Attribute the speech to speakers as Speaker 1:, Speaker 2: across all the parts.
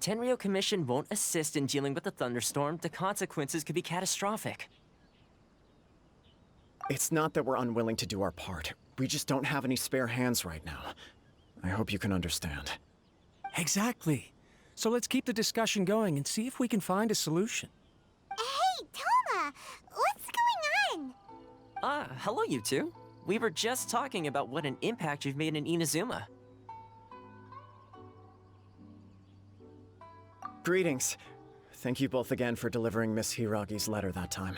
Speaker 1: Tenryo Commission won't assist in dealing with the thunderstorm, the consequences could be catastrophic.
Speaker 2: It's not that we're unwilling to do our part. We just don't have any spare hands right now. I hope you can understand.
Speaker 3: Exactly. So let's keep the discussion going and see if we can find a solution.
Speaker 4: Hey, Toma! What's going on?
Speaker 1: Hello you two. We were just talking about what an impact you've made in Inazuma.
Speaker 2: Greetings. Thank you both again for delivering Miss Hiragi's letter that time.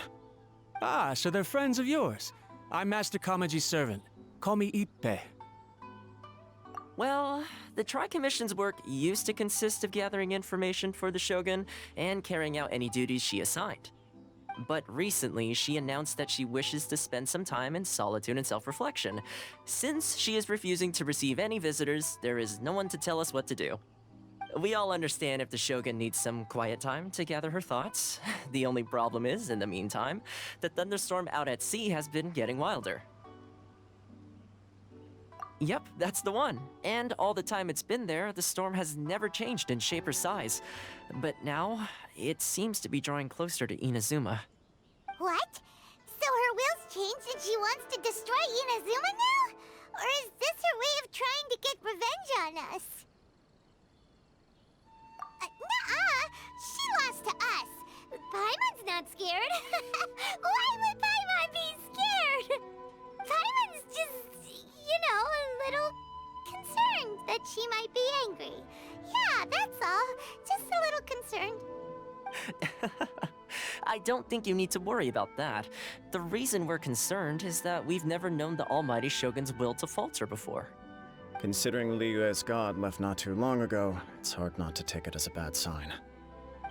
Speaker 3: Ah, so they're friends of yours. I'm Master Kamaji's servant. Call me Ippe.
Speaker 1: Well, the Tri-Commission's work used to consist of gathering information for the Shogun and carrying out any duties she assigned. But recently, she announced that she wishes to spend some time in solitude and self-reflection. Since she is refusing to receive any visitors, there is no one to tell us what to do. We all understand if the Shogun needs some quiet time to gather her thoughts. The only problem is, in the meantime, the thunderstorm out at sea has been getting wilder. Yep, that's the one. And all the time it's been there, the storm has never changed in shape or size. But now, it seems to be drawing closer to Inazuma.
Speaker 4: What? So her will's changed and she wants to destroy Inazuma now? Or is this her way of trying to get revenge on us? Nuh-uh! She lost to us! Paimon's not scared! Why would Paimon be scared? Paimon's just, you know, a little concerned that she might be angry. Yeah, that's all. Just a little concerned.
Speaker 1: I don't think you need to worry about that. The reason we're concerned is that we've never known the Almighty Shogun's will to falter before.
Speaker 2: Considering Liyue's god left not too long ago, it's hard not to take it as a bad sign.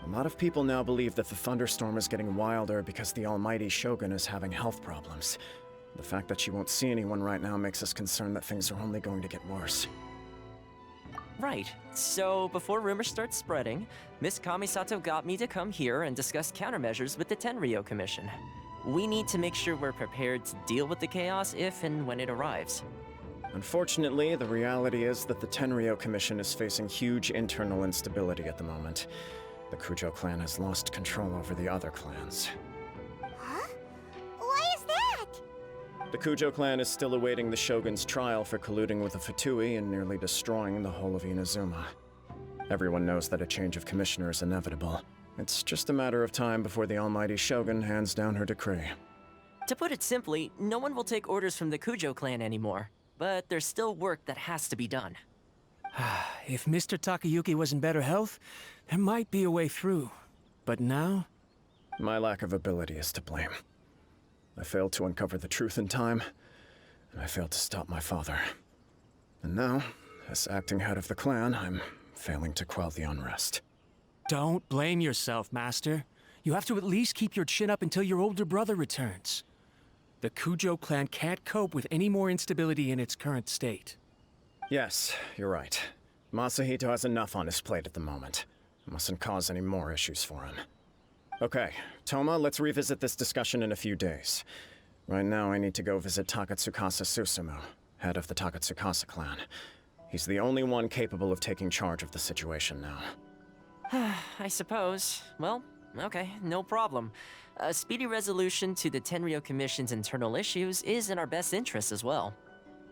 Speaker 2: A lot of people now believe that the thunderstorm is getting wilder because the Almighty Shogun is having health problems. The fact that she won't see anyone right now makes us concerned that things are only going to get worse.
Speaker 1: Right. So, before rumors start spreading, Miss Kamisato got me to come here and discuss countermeasures with the Tenryo Commission. We need to make sure we're prepared to deal with the chaos if and when it arrives.
Speaker 2: Unfortunately, the reality is that the Tenryo Commission is facing huge internal instability at the moment. The Kujo clan has lost control over the other clans.
Speaker 4: Huh? Why is that?
Speaker 2: The Kujo clan is still awaiting the Shogun's trial for colluding with the Fatui and nearly destroying the whole of Inazuma. Everyone knows that a change of commissioner is inevitable. It's just a matter of time before the Almighty Shogun hands down her decree.
Speaker 1: To put it simply, no one will take orders from the Kujo clan anymore. But there's still work that has to be done.
Speaker 3: If Mr. Takayuki was in better health, there might be a way through. But now?
Speaker 2: My lack of ability is to blame. I failed to uncover the truth in time, and I failed to stop my father. And now, as acting head of the clan, I'm failing to quell the unrest.
Speaker 3: Don't blame yourself, Master. You have to at least keep your chin up until your older brother returns. The Kujo clan can't cope with any more instability in its current state.
Speaker 2: Yes, you're right. Masahito has enough on his plate at the moment. Mustn't cause any more issues for him. Okay, Toma, let's revisit this discussion in a few days. Right now, I need to go visit Takatsukasa Susumu, head of the Takatsukasa clan. He's the only one capable of taking charge of the situation now.
Speaker 1: I suppose. Well, okay, no problem. A speedy resolution to the Tenryo Commission's internal issues is in our best interest as well.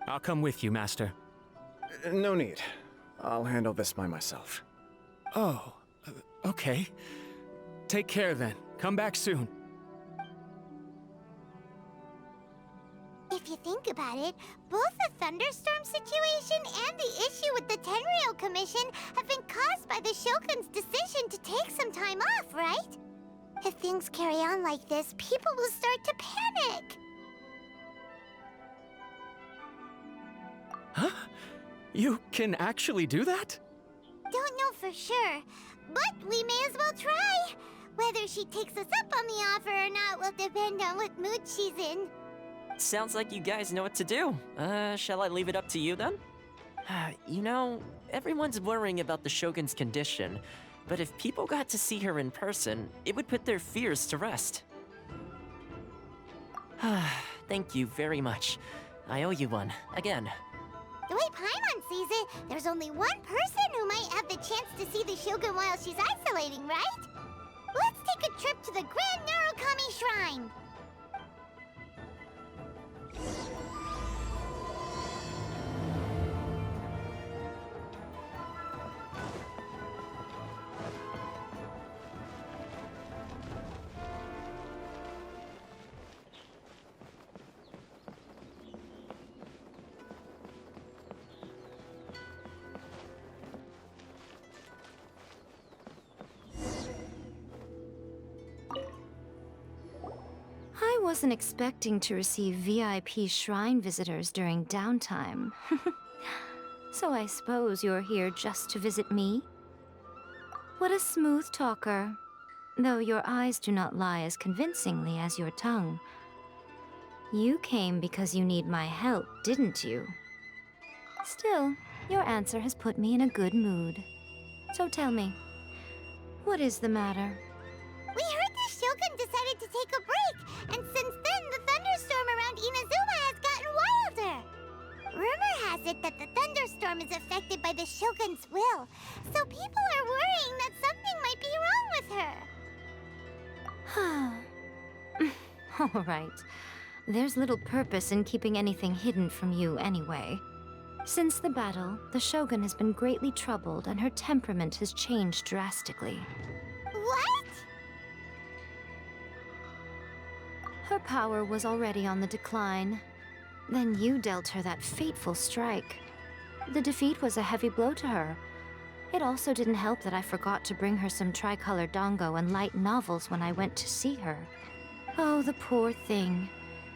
Speaker 3: I'll come with you, Master.
Speaker 2: No need. I'll handle this by myself.
Speaker 3: Oh, okay. Take care then. Come back soon.
Speaker 4: If you think about it, both the thunderstorm situation and the issue with the Tenryo Commission have been caused by the Shogun's decision to take some time off, right? If things carry on like this, people will start to panic.
Speaker 3: Huh? You can actually do that?
Speaker 4: Don't know for sure, but we may as well try. Whether she takes us up on the offer or not will depend on what mood she's in.
Speaker 1: Sounds like you guys know what to do. Shall I leave it up to you then? You know, everyone's worrying about the Shogun's condition, but if people got to see her in person, it would put their fears to rest. Thank you very much. I owe you one, again.
Speaker 4: The way Paimon sees it, there's only one person who might have the chance to see the Shogun while she's isolating, right? Let's take a trip to the Grand Narukami Shrine!
Speaker 5: I wasn't expecting to receive VIP shrine visitors during downtime. So I suppose you're here just to visit me? What a smooth talker. Though your eyes do not lie as convincingly as your tongue. You came because you need my help, didn't you? Still, your answer has put me in a good mood. So tell me, what is the matter?
Speaker 4: We heard the Shogun decided to take a break, and since then the thunderstorm around Inazuma has gotten wilder. Rumor has it that the thunderstorm is affected by the Shogun's will, so people are worrying that something might be wrong with her.
Speaker 5: All right. There's little purpose in keeping anything hidden from you anyway. Since the battle, the Shogun has been greatly troubled and her temperament has changed drastically.
Speaker 4: What?
Speaker 5: Her power was already on the decline. Then you dealt her that fateful strike. The defeat was a heavy blow to her. It also didn't help that I forgot to bring her some tricolor dango and light novels when I went to see her. Oh, the poor thing.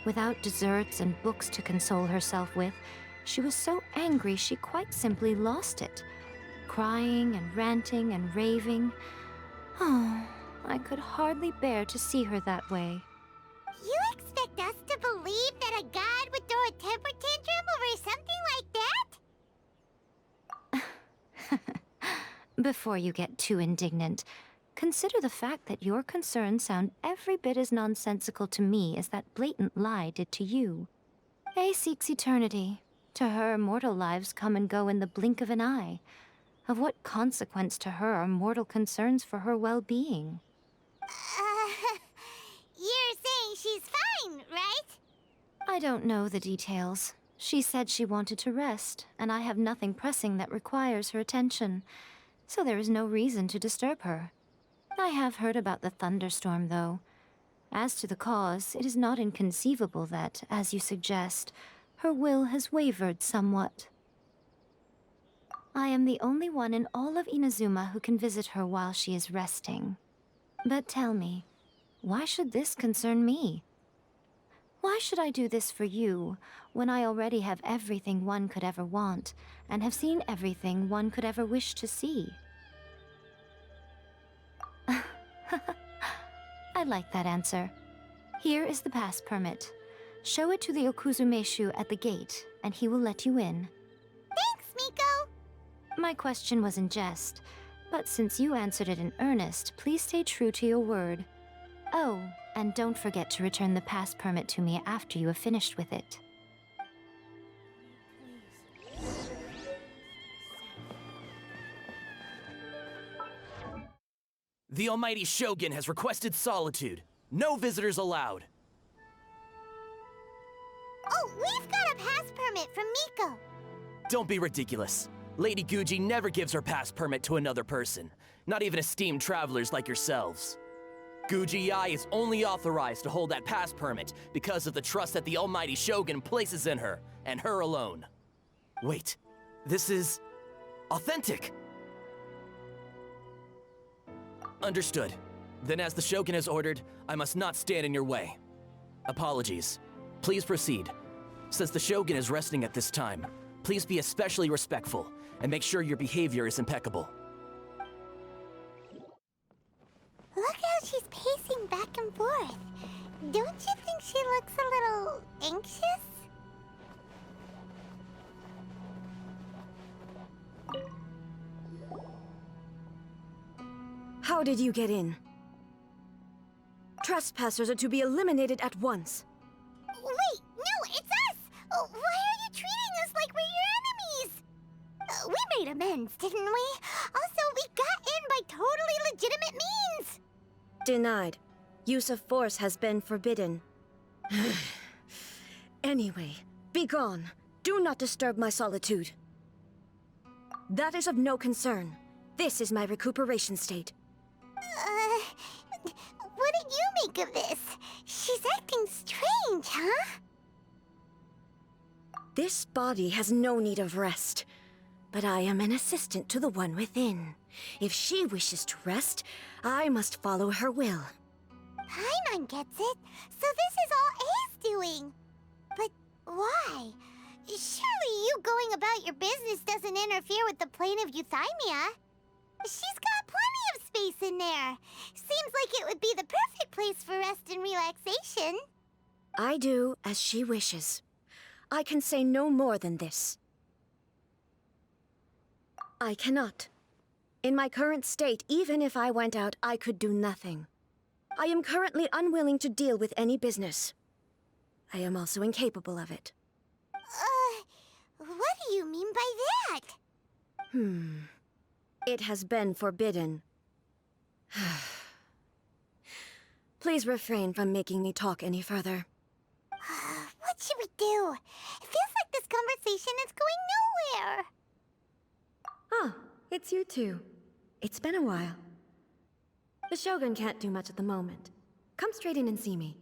Speaker 5: Without desserts and books to console herself with, she was so angry she quite simply lost it. Crying and ranting and raving. Oh, I could hardly bear to see her that way.
Speaker 4: You expect us to believe that a god would throw a temper tantrum over something like that?
Speaker 5: Before you get too indignant, consider the fact that your concerns sound every bit as nonsensical to me as that blatant lie did to you. A seeks eternity. To her, mortal lives come and go in the blink of an eye. Of what consequence to her are mortal concerns for her well-being?
Speaker 4: You're saying she's fine, right?
Speaker 5: I don't know the details. She said she wanted to rest, and I have nothing pressing that requires her attention, so there is no reason to disturb her. I have heard about the thunderstorm, though. As to the cause, it is not inconceivable that, as you suggest, her will has wavered somewhat. I am the only one in all of Inazuma who can visit her while she is resting. But tell me, why should this concern me? Why should I do this for you, when I already have everything one could ever want, and have seen everything one could ever wish to see? I like that answer. Here is the pass permit. Show it to the Okuzumeshu at the gate, and he will let you in.
Speaker 4: Thanks, Miko!
Speaker 5: My question was in jest, but since you answered it in earnest, please stay true to your word. Oh, and don't forget to return the pass permit to me after you have finished with it.
Speaker 6: The almighty Shogun has requested solitude. No visitors allowed.
Speaker 4: Oh, we've got a pass permit from Miko.
Speaker 6: Don't be ridiculous. Lady Guji never gives her pass permit to another person, not even esteemed travelers like yourselves. Guji-ai is only authorized to hold that pass permit because of the trust that the almighty Shogun places in her, and her alone. Wait, this is authentic. Understood. Then as the Shogun has ordered, I must not stand in your way. Apologies. Please proceed. Since the Shogun is resting at this time, please be especially respectful and make sure your behavior is impeccable.
Speaker 4: Look how she's pacing back and forth. Don't you think she looks a little anxious?
Speaker 7: How did you get in? Trespassers are to be eliminated at once.
Speaker 4: Wait, no, it's us! Oh, why are you treating us like we're your We made amends, didn't we? Also, we got in by totally legitimate means.
Speaker 7: Denied. Use of force has been forbidden. Anyway, be gone. Do not disturb my solitude. That is of no concern. This is my recuperation state.
Speaker 4: What do you make of this? She's acting strange, huh?
Speaker 7: This body has no need of rest. But I am an assistant to the one within. If she wishes to rest, I must follow her will.
Speaker 4: Paimon gets it. So this is all A's doing. But why? Surely you going about your business doesn't interfere with the plane of euthymia. She's got plenty of space in there. Seems like it would be the perfect place for rest and relaxation.
Speaker 7: I do as she wishes. I can say no more than this. I cannot. In my current state, even if I went out, I could do nothing. I am currently unwilling to deal with any business. I am also incapable of it.
Speaker 4: What do you mean by that?
Speaker 7: It has been forbidden. Please refrain from making me talk any further.
Speaker 4: What should we do? It feels like this conversation is going nowhere.
Speaker 7: Oh, it's you two. It's been a while. The Shogun can't do much at the moment. Come straight in and see me.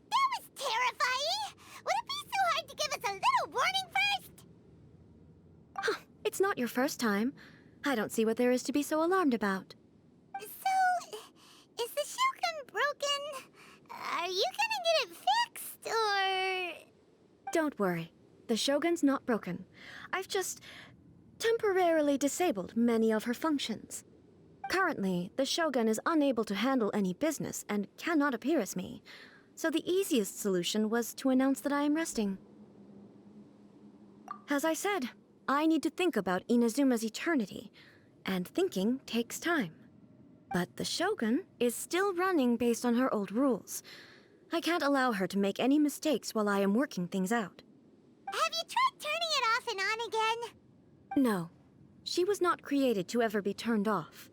Speaker 4: That was terrifying! Would it be so hard to give us a little warning first?
Speaker 7: It's not your first time. I don't see what there is to be so alarmed about.
Speaker 4: So, is the Shogun broken? Are you gonna get it fixed, or...?
Speaker 7: Don't worry. The Shogun's not broken. I've just temporarily disabled many of her functions. Currently, the Shogun is unable to handle any business and cannot appear as me. So the easiest solution was to announce that I am resting. As I said, I need to think about Inazuma's eternity, and thinking takes time. But the Shogun is still running based on her old rules. I can't allow her to make any mistakes while I am working things out.
Speaker 4: Have you tried turning it off and on again?
Speaker 7: No, she was not created to ever be turned off.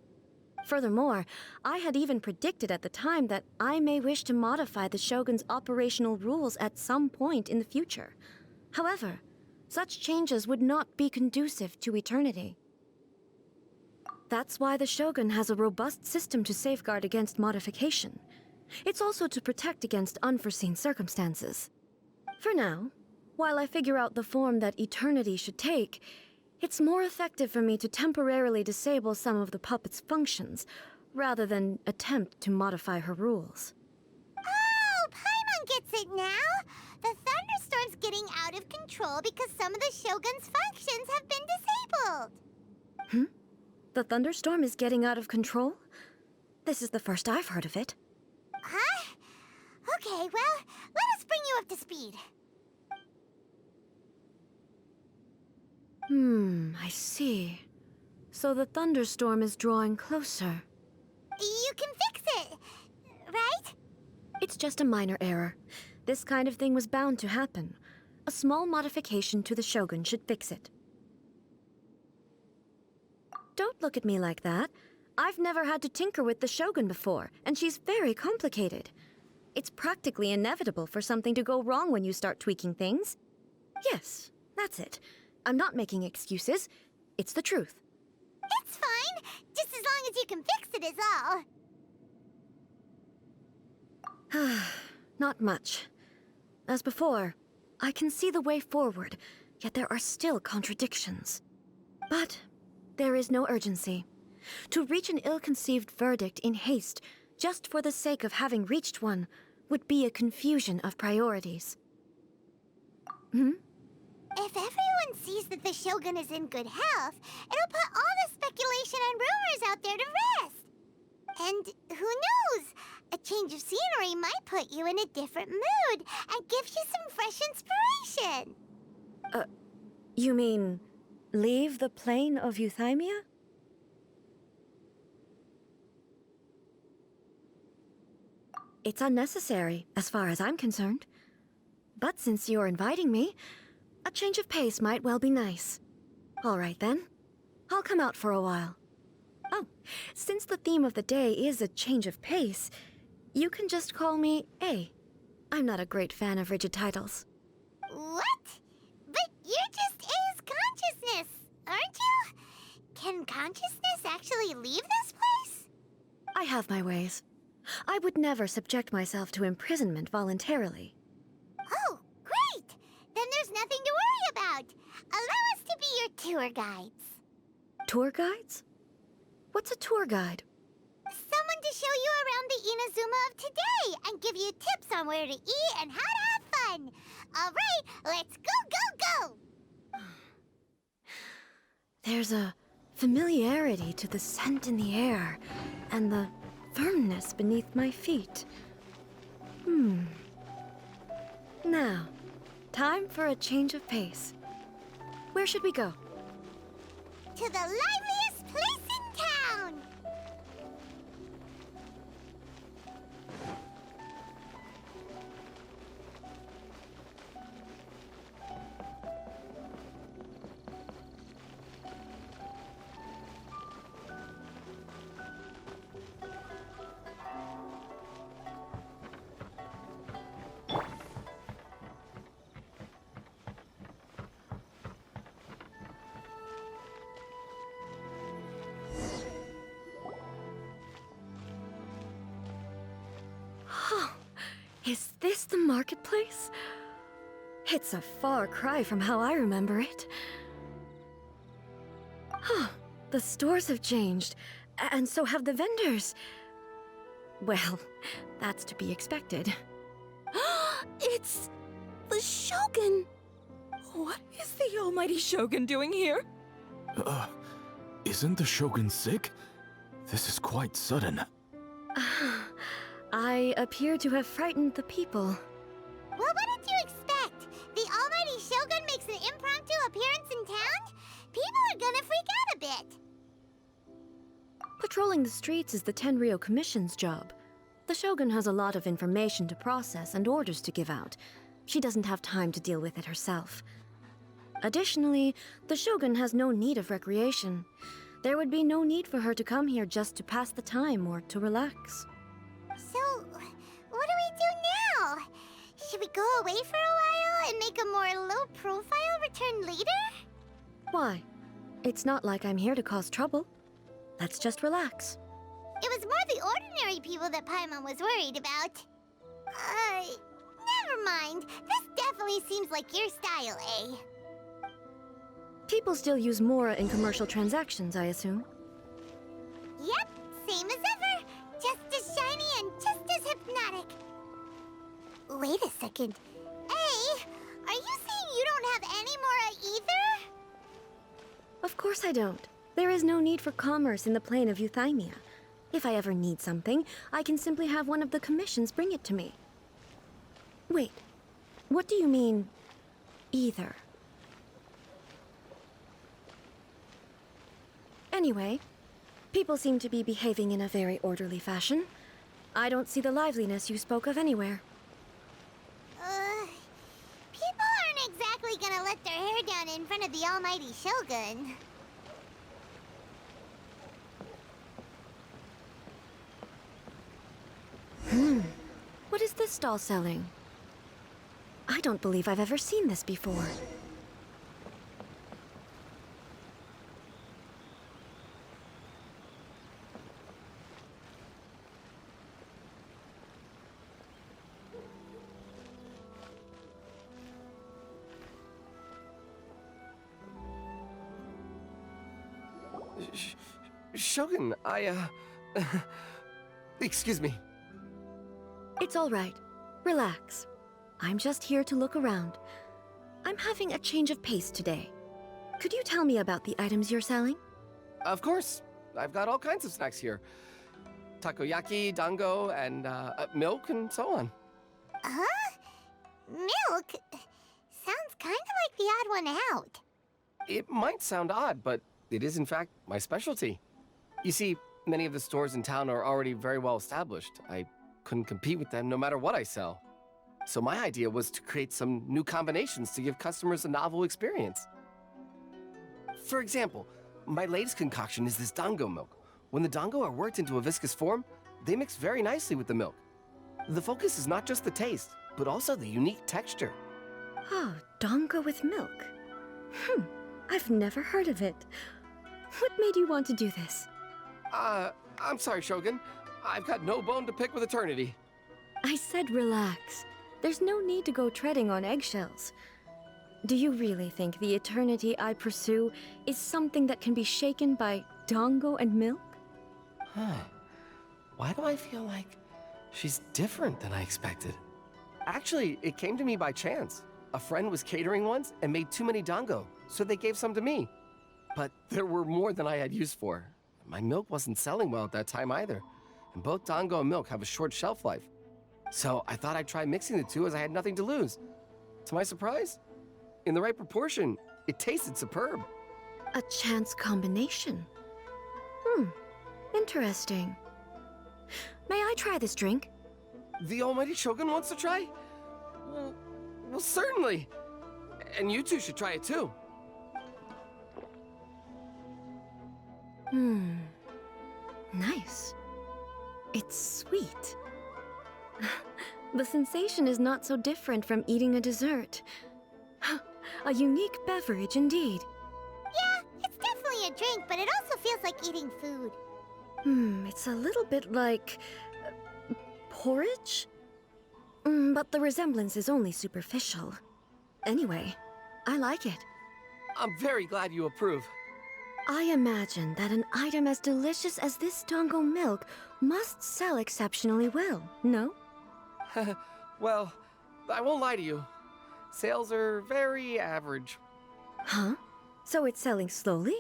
Speaker 7: Furthermore, I had even predicted at the time that I may wish to modify the Shogun's operational rules at some point in the future. However, such changes would not be conducive to eternity. That's why the Shogun has a robust system to safeguard against modification. It's also to protect against unforeseen circumstances. For now, while I figure out the form that eternity should take, it's more effective for me to temporarily disable some of the puppet's functions, rather than attempt to modify her rules.
Speaker 4: Oh, Paimon gets it now! The thunderstorm's getting out of control because some of the Shogun's functions have been disabled.
Speaker 7: The thunderstorm is getting out of control? This is the first I've heard of it.
Speaker 4: Huh? Okay, well, let us bring you up to speed.
Speaker 7: I see. So the thunderstorm is drawing closer.
Speaker 4: You can fix it, right?
Speaker 7: It's just a minor error. This kind of thing was bound to happen. A small modification to the Shogun should fix it. Don't look at me like that. I've never had to tinker with the Shogun before, and she's very complicated. It's practically inevitable for something to go wrong when you start tweaking things. Yes, that's it. I'm not making excuses. It's the truth.
Speaker 4: It's fine, just as long as you can fix it is all.
Speaker 7: Not much. As before, I can see the way forward, yet there are still contradictions. But there is no urgency. To reach an ill-conceived verdict in haste, just for the sake of having reached one, would be a confusion of priorities.
Speaker 4: If everyone sees that the Shogun is in good health, it'll put all the speculation and rumors out there to rest. And who knows? A change of scenery might put you in a different mood and give you some fresh inspiration.
Speaker 7: You mean Leave the plane of Euthymia? It's unnecessary, as far as I'm concerned. But since you're inviting me, a change of pace might well be nice. All right then. I'll come out for a while. Oh, since the theme of the day is a change of pace, you can just call me A. I'm not a great fan of rigid titles.
Speaker 4: What? But you're just A's consciousness, aren't you? Can consciousness actually leave this place?
Speaker 7: I have my ways. I would never subject myself to imprisonment voluntarily.
Speaker 4: Oh, great! Then there's nothing to worry about. Allow us to be your tour guides.
Speaker 7: Tour guides? What's a tour guide?
Speaker 4: Someone to show you around the Inazuma of today and give you tips on where to eat and how to have fun. All right, let's go!
Speaker 7: There's a familiarity to the scent in the air and the firmness beneath my feet. Now, time for a change of pace. Where should we go?
Speaker 4: To the liveliest place in town!
Speaker 7: Is this the marketplace? It's a far cry from how I remember it. The stores have changed, and so have the vendors. Well, that's to be expected.
Speaker 8: It's the Shogun! What is the almighty Shogun doing here?
Speaker 9: Isn't the Shogun sick? This is quite sudden.
Speaker 7: I appear to have frightened the people.
Speaker 4: Well, what did you expect? The almighty Shogun makes an impromptu appearance in town? People are gonna freak out a bit.
Speaker 7: Patrolling the streets is the Tenryou Commission's job. The Shogun has a lot of information to process and orders to give out. She doesn't have time to deal with it herself. Additionally, the Shogun has no need of recreation. There would be no need for her to come here just to pass the time or to relax.
Speaker 4: So, what do we do now? Should we go away for a while and make a more low-profile return later?
Speaker 7: Why? It's not like I'm here to cause trouble. Let's just relax.
Speaker 4: It was more the ordinary people that Paimon was worried about. Never mind. This definitely seems like your style, eh?
Speaker 7: People still use Mora in commercial transactions, I assume.
Speaker 4: Yep, same as ever. Just as shiny and just as hypnotic. Wait a second. Hey, are you saying you don't have any Mora either?
Speaker 7: Of course I don't. There is no need for commerce in the plane of Euthymia. If I ever need something, I can simply have one of the commissions bring it to me. Wait, what do you mean, either? Anyway, people seem to be behaving in a very orderly fashion. I don't see the liveliness you spoke of anywhere.
Speaker 4: People aren't exactly gonna let their hair down in front of the almighty Shogun.
Speaker 7: What is this stall selling? I don't believe I've ever seen this before.
Speaker 10: Shogun, excuse me.
Speaker 7: It's all right. Relax. I'm just here to look around. I'm having a change of pace today. Could you tell me about the items you're selling?
Speaker 10: Of course. I've got all kinds of snacks here. Takoyaki, dango, and milk, and so on.
Speaker 4: Huh? Milk? Sounds kind of like the odd one out.
Speaker 10: It might sound odd, but it is in fact my specialty. You see, many of the stores in town are already very well established. I couldn't compete with them no matter what I sell. So my idea was to create some new combinations to give customers a novel experience. For example, my latest concoction is this dango milk. When the dango are worked into a viscous form, they mix very nicely with the milk. The focus is not just the taste, but also the unique texture.
Speaker 7: Oh, dango with milk. I've never heard of it. What made you want to do this?
Speaker 10: I'm sorry, Shogun. I've got no bone to pick with eternity.
Speaker 7: I said relax. There's no need to go treading on eggshells. Do you really think the eternity I pursue is something that can be shaken by dango and milk?
Speaker 10: Why do I feel like she's different than I expected? Actually, it came to me by chance. A friend was catering once and made too many dango, so they gave some to me. But there were more than I had use for. My milk wasn't selling well at that time either, and both dango and milk have a short shelf life. So I thought I'd try mixing the two as I had nothing to lose. To my surprise, in the right proportion, it tasted superb.
Speaker 7: A chance combination. Interesting. May I try this drink?
Speaker 10: The almighty Shogun wants to try? Well, certainly. And you two should try it too.
Speaker 7: Nice. It's sweet. The sensation is not so different from eating a dessert. A unique beverage indeed.
Speaker 4: Yeah, it's definitely a drink, but it also feels like eating food.
Speaker 7: It's a little bit like porridge? But the resemblance is only superficial. Anyway, I like it.
Speaker 10: I'm very glad you approve.
Speaker 7: I imagine that an item as delicious as this dango milk must sell exceptionally well, no?
Speaker 10: Well, I won't lie to you. Sales are very average.
Speaker 7: Huh? So it's selling slowly?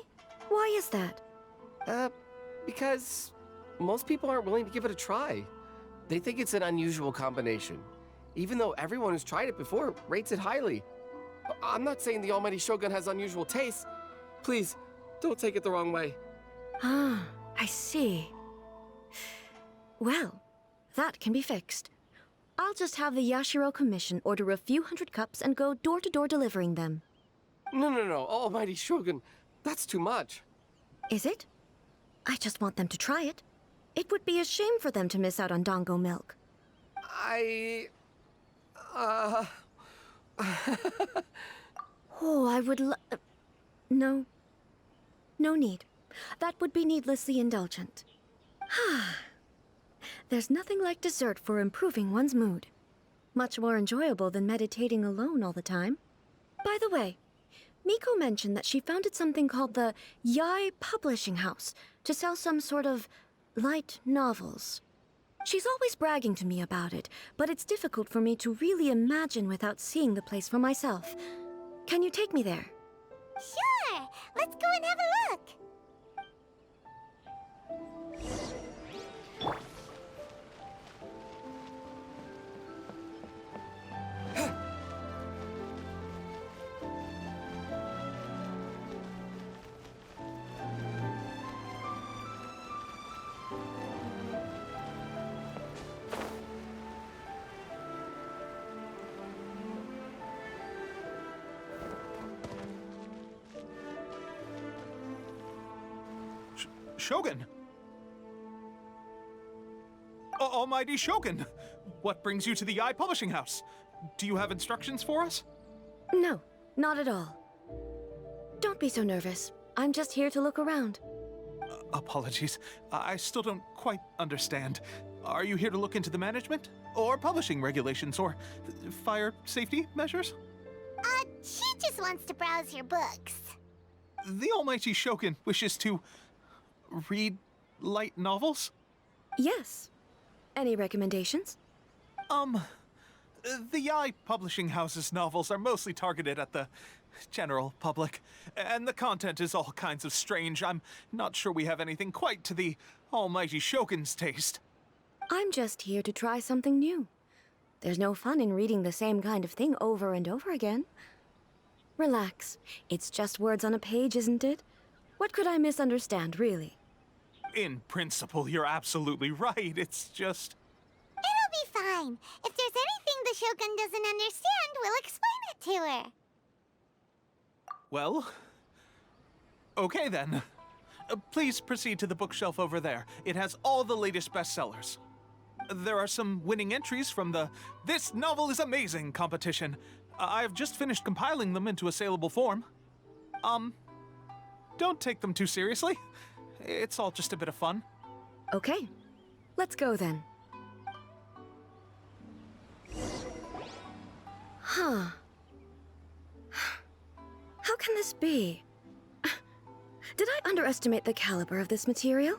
Speaker 7: Why is that?
Speaker 10: Because most people aren't willing to give it a try. They think it's an unusual combination, even though everyone who's tried it before rates it highly. I'm not saying the almighty Shogun has unusual tastes. Please, don't take it the wrong way.
Speaker 7: Ah, I see. Well, that can be fixed. I'll just have the Yashiro Commission order a few hundred cups and go door-to-door delivering them.
Speaker 10: No, almighty Shogun, that's too much.
Speaker 7: Is it? I just want them to try it. It would be a shame for them to miss out on dango milk. Oh, I would No. No need. That would be needlessly indulgent. There's nothing like dessert for improving one's mood. Much more enjoyable than meditating alone all the time. By the way, Miko mentioned that she founded something called the Yai Publishing House to sell some sort of light novels. She's always bragging to me about it, but it's difficult for me to really imagine without seeing the place for myself. Can you take me there?
Speaker 4: Sure! Let's go and have a look!
Speaker 3: Shogun! Almighty Shogun! What brings you to the Yai Publishing House? Do you have instructions for us?
Speaker 7: No, not at all. Don't be so nervous. I'm just here to look around.
Speaker 3: Apologies. I still don't quite understand. Are you here to look into the management? Or publishing regulations? Or fire safety measures?
Speaker 4: She just wants to browse your books.
Speaker 3: The Almighty Shogun wishes to read light novels?
Speaker 7: Yes. Any recommendations?
Speaker 3: The Yai Publishing House's novels are mostly targeted at the general public, and the content is all kinds of strange. I'm not sure we have anything quite to the Almighty Shogun's taste.
Speaker 7: I'm just here to try something new. There's no fun in reading the same kind of thing over and over again. Relax. It's just words on a page, isn't it? What could I misunderstand, really?
Speaker 3: In principle, you're absolutely right. It's just...
Speaker 4: It'll be fine. If there's anything the Shogun doesn't understand, we'll explain it to her.
Speaker 3: Well... Okay then. Please proceed to the bookshelf over there. It has all the latest bestsellers. There are some winning entries from the This Novel is Amazing competition. I've just finished compiling them into a saleable form. Don't take them too seriously. It's all just a bit of fun.
Speaker 7: Okay. Let's go then. Huh. How can this be? Did I underestimate the caliber of this material?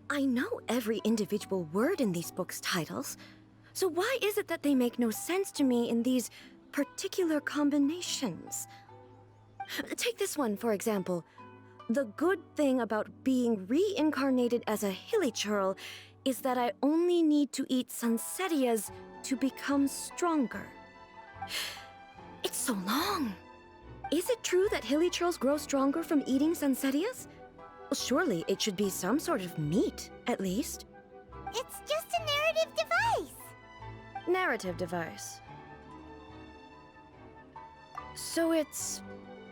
Speaker 7: I know every individual word in these books' titles, so why is it that they make no sense to me in these particular combinations? Take this one, for example. The good thing about being reincarnated as a hilichurl is that I only need to eat sunsetias to become stronger. It's so long. Is it true that hilichurls grow stronger from eating sunsetias? Surely it should be some sort of meat, at least.
Speaker 4: It's just a narrative device.
Speaker 7: Narrative device. So it's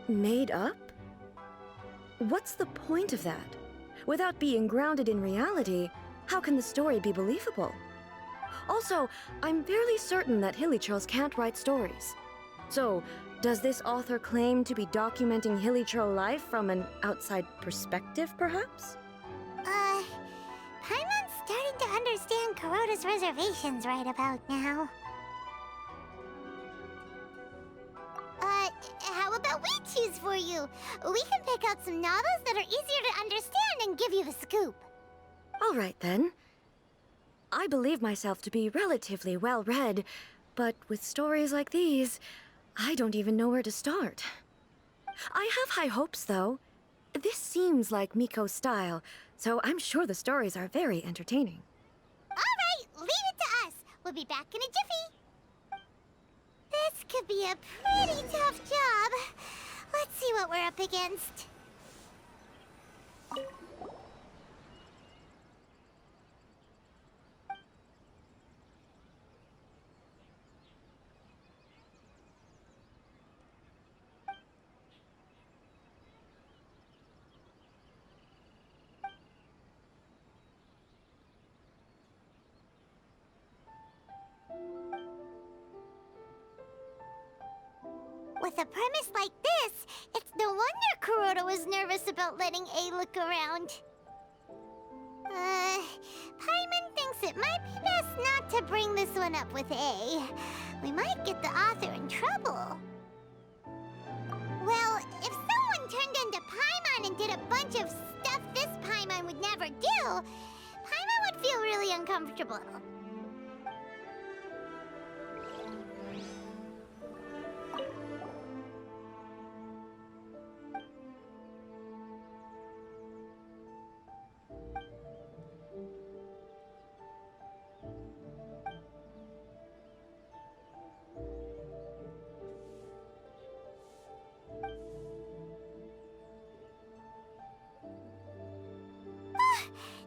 Speaker 7: made up? What's the point of that? Without being grounded in reality, how can the story be believable? Also, I'm fairly certain that hilichurls can't write stories. So, does this author claim to be documenting hilichurl life from an outside perspective, perhaps?
Speaker 4: Paimon's starting to understand Kuroda's reservations right about now. How about we choose for you? We can pick out some novels that are easier to understand and give you the scoop.
Speaker 7: All right, then. I believe myself to be relatively well-read, but with stories like these, I don't even know where to start. I have high hopes, though. This seems like Miko's style, so I'm sure the stories are very entertaining.
Speaker 4: All right, leave it to us. We'll be back in a jiffy. This could be a pretty tough job. Let's see what we're up against. With a premise like this, it's no wonder Kuroda was nervous about letting A look around. Paimon thinks it might be best not to bring this one up with A. We might get the author in trouble. Well, if someone turned into Paimon and did a bunch of stuff this Paimon would never do, Paimon would feel really uncomfortable.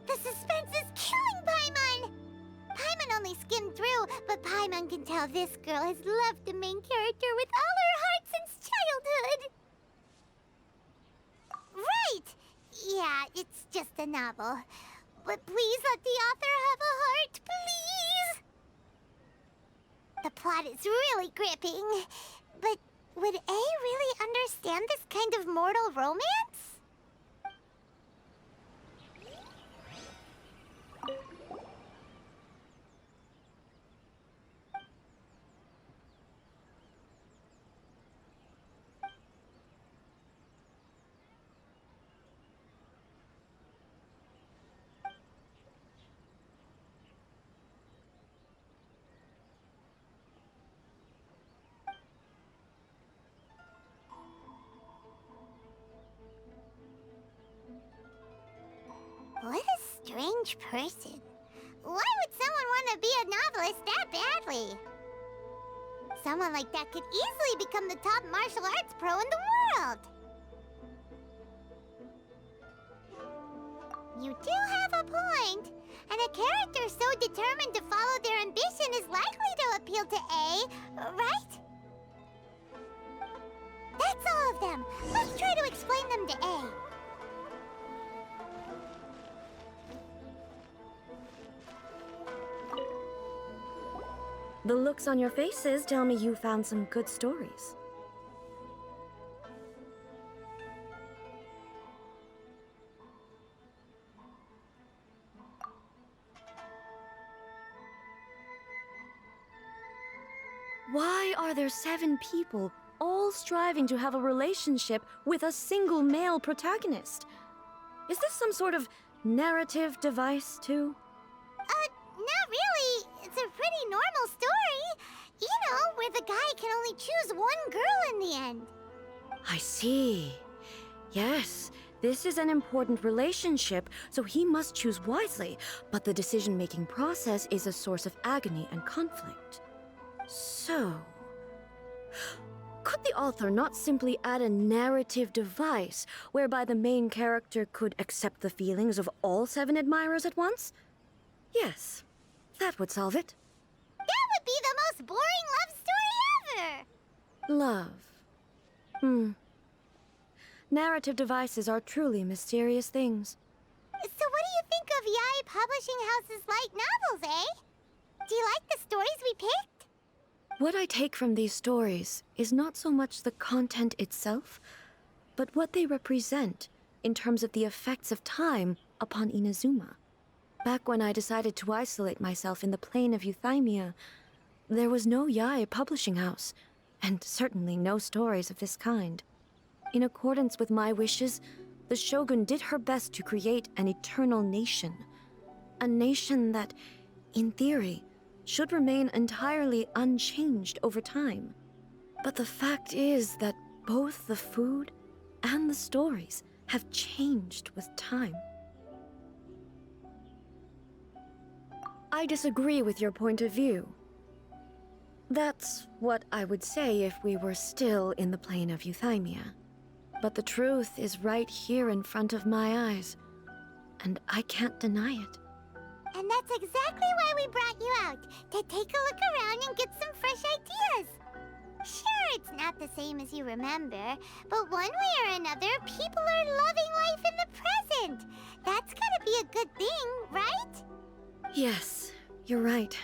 Speaker 4: The suspense is killing Paimon! Paimon only skimmed through, but Paimon can tell this girl has loved the main character with all her heart since childhood. Right! Yeah, it's just a novel. But please let the author have a heart, please! The plot is really gripping. But would A really understand this kind of mortal romance? What a strange person. Why would someone want to be a novelist that badly? Someone like that could easily become the top martial arts pro in the world. You do have a point. And a character so determined to follow their ambition is likely to appeal to A, right? That's all of them. Let's try to explain them to A.
Speaker 7: The looks on your faces tell me you found some good stories. Why are there 7 people all striving to have a relationship with a single male protagonist? Is this some sort of narrative device, too?
Speaker 4: Not really. It's a pretty normal story. You know, where the guy can only choose one girl in the end.
Speaker 7: I see. Yes, this is an important relationship, so he must choose wisely, but the decision-making process is a source of agony and conflict. So, could the author not simply add a narrative device whereby the main character could accept the feelings of all 7 admirers at once? Yes, that would solve it.
Speaker 4: That would be the most boring love story ever!
Speaker 7: Love. Narrative devices are truly mysterious things.
Speaker 4: So what do you think of Yae Publishing House's light novels, eh? Do you like the stories we picked?
Speaker 7: What I take from these stories is not so much the content itself, but what they represent in terms of the effects of time upon Inazuma. Back when I decided to isolate myself in the plane of Euthymia, there was no Yae Publishing House, and certainly no stories of this kind. In accordance with my wishes, the Shogun did her best to create an eternal nation. A nation that, in theory, should remain entirely unchanged over time. But the fact is that both the food and the stories have changed with time. I disagree with your point of view. That's what I would say if we were still in the plane of Euthymia. But the truth is right here in front of my eyes, and I can't deny it.
Speaker 4: And that's exactly why we brought you out, to take a look around and get some fresh ideas. Sure, it's not the same as you remember, but one way or another, people are loving life in the present. That's gotta be a good thing, right?
Speaker 7: Yes, you're right.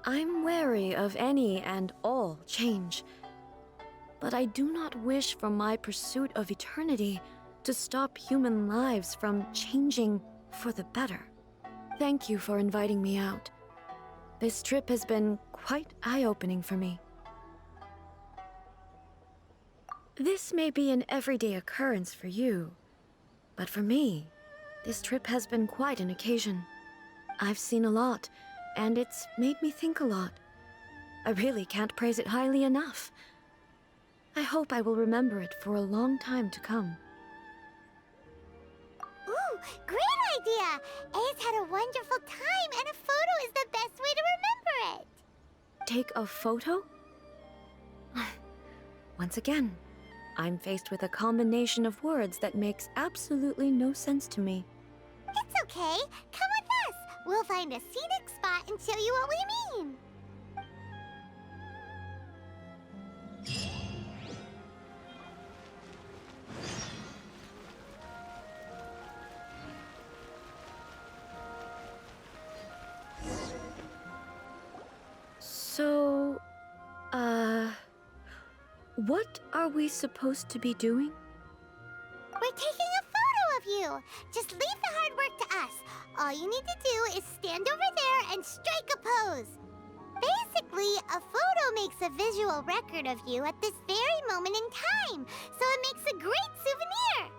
Speaker 7: I'm wary of any and all change. But I do not wish for my pursuit of eternity to stop human lives from changing for the better. Thank you for inviting me out. This trip has been quite eye-opening for me. This may be an everyday occurrence for you, but for me, this trip has been quite an occasion. I've seen a lot, and it's made me think a lot. I really can't praise it highly enough. I hope I will remember it for a long time to come.
Speaker 4: Ooh, great idea! A's had a wonderful time, and a photo is the best way to remember it.
Speaker 7: Take a photo? Once again, I'm faced with a combination of words that makes absolutely no sense to me.
Speaker 4: It's okay. Come with us. We'll find a scenic spot and show you what we mean.
Speaker 7: So, what are we supposed to be doing?
Speaker 4: We're taking a photo of you. Just leave the hard work to us. All you need to do is stand over there and strike a pose. Basically, a photo makes a visual record of you at this very moment in time, so it makes a great souvenir.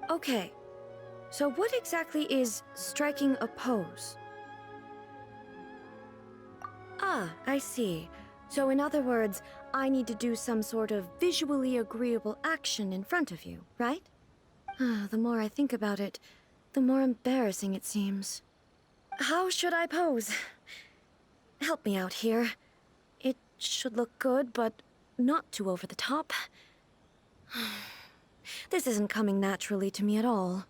Speaker 7: Okay, so what exactly is striking a pose? Ah, I see. So in other words, I need to do some sort of visually agreeable action in front of you, right? The more I think about it, the more embarrassing it seems. How should I pose? Help me out here. It should look good, but not too over the top. This isn't coming naturally to me at all.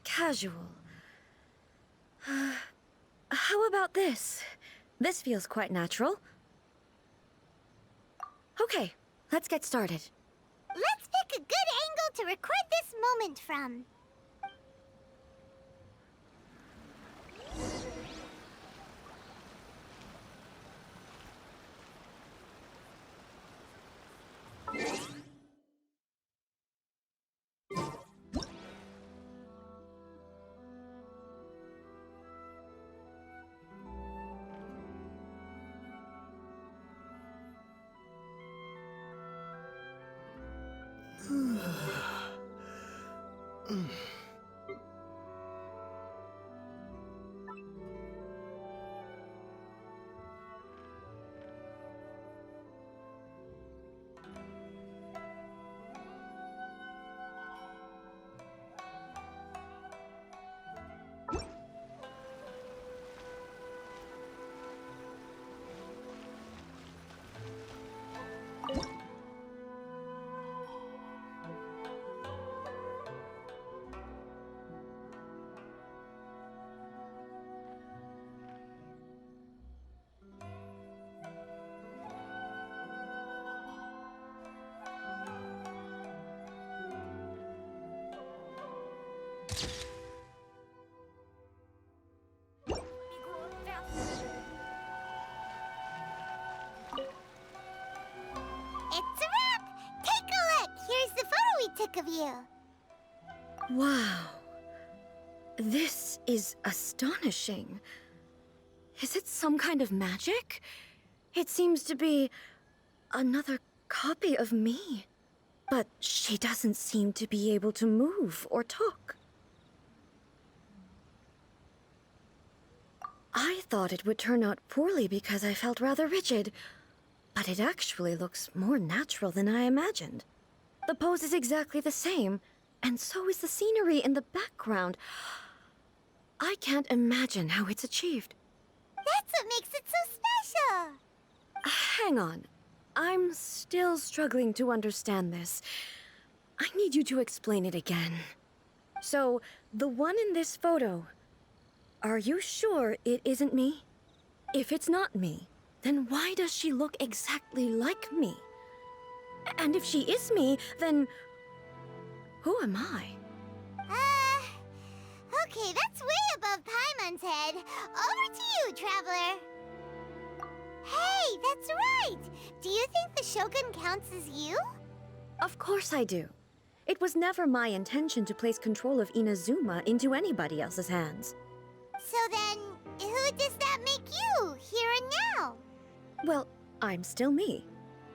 Speaker 7: Casual. How about this? This feels quite natural. Okay, let's get started.
Speaker 4: Let's pick a good angle to record this moment from. It's a wrap! Take a look! Here's the photo we took of you.
Speaker 7: Wow. This is astonishing. Is it some kind of magic? It seems to be another copy of me. But she doesn't seem to be able to move or talk. I thought it would turn out poorly because I felt rather rigid. But it actually looks more natural than I imagined. The pose is exactly the same, and so is the scenery in the background. I can't imagine how it's achieved.
Speaker 4: That's what makes it so special!
Speaker 7: Hang on. I'm still struggling to understand this. I need you to explain it again. So, the one in this photo, are you sure it isn't me? If it's not me, then why does she look exactly like me? And if she is me, then who am I?
Speaker 4: Okay, that's way above Paimon's head. Over to you, Traveler. Hey, that's right! Do you think the Shogun counts as you?
Speaker 7: Of course I do. It was never my intention to place control of Inazuma into anybody else's hands.
Speaker 4: So then, who does that make you, here and now?
Speaker 7: Well, I'm still me.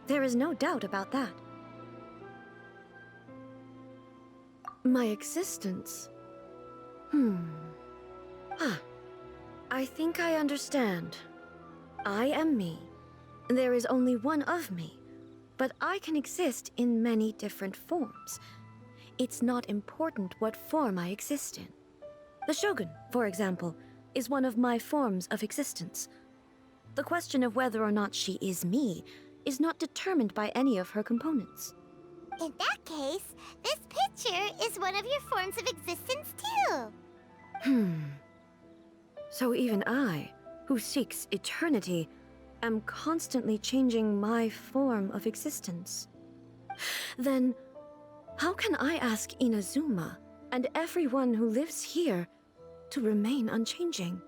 Speaker 7: There is no doubt about that. My existence. I think I understand. I am me. There is only one of me, but I can exist in many different forms. It's not important what form I exist in. The Shogun, for example, is one of my forms of existence. The question of whether or not she is me is not determined by any of her components.
Speaker 4: In that case, this picture is one of your forms of existence too.
Speaker 7: So even I, who seeks eternity, am constantly changing my form of existence. Then, how can I ask Inazuma and everyone who lives here to remain unchanging?